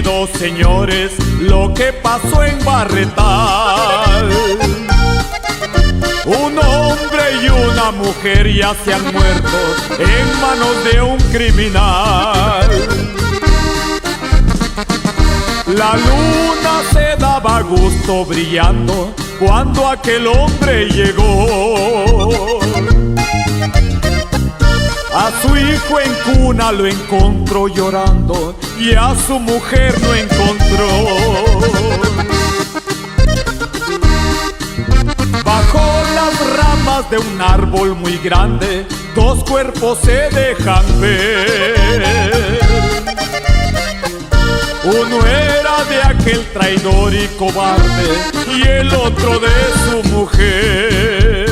oído, señores, lo que pasó en Barretal. Un hombre y una mujer ya se han muerto en manos de un criminal. La luna se daba gusto brillando cuando aquel hombre llegó. A su hijo en cuna lo encontró llorando y a su mujer no encontró. Bajo las ramas de un árbol muy grande, dos cuerpos se dejan ver. Uno era de aquel traidor y cobarde y el otro de su mujer.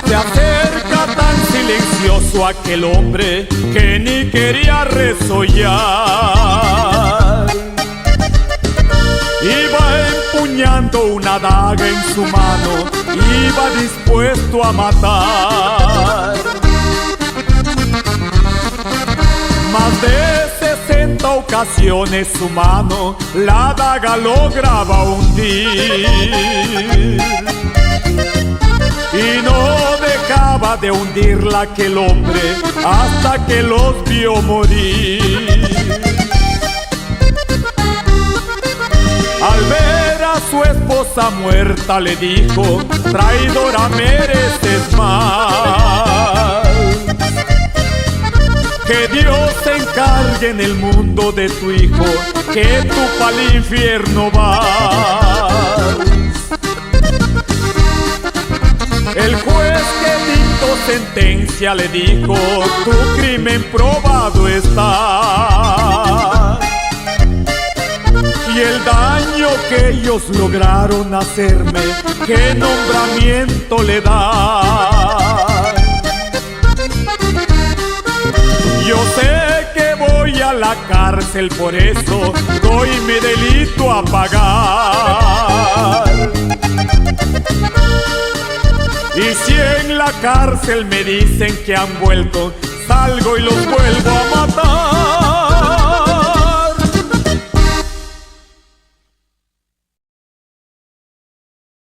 Se acerca tan silencioso aquel hombre que ni quería resollar. Iba empuñando una daga en su mano, iba dispuesto a matar. Más de 60 ocasiones su mano la daga lograba hundir. Y no dejaba de hundirla aquel hombre hasta que los vio morir. Al ver a su esposa muerta le dijo: traidora, mereces más. Que Dios se encargue en el mundo de tu hijo, que tú pa'l infierno vas. El juez que dictó sentencia le dijo: tu crimen probado está. Y el daño que ellos lograron hacerme, ¿qué nombramiento le da? Yo sé que voy a la cárcel, por eso doy mi delito a pagar. Y si en la cárcel me dicen que han vuelto, salgo y los vuelvo a amar.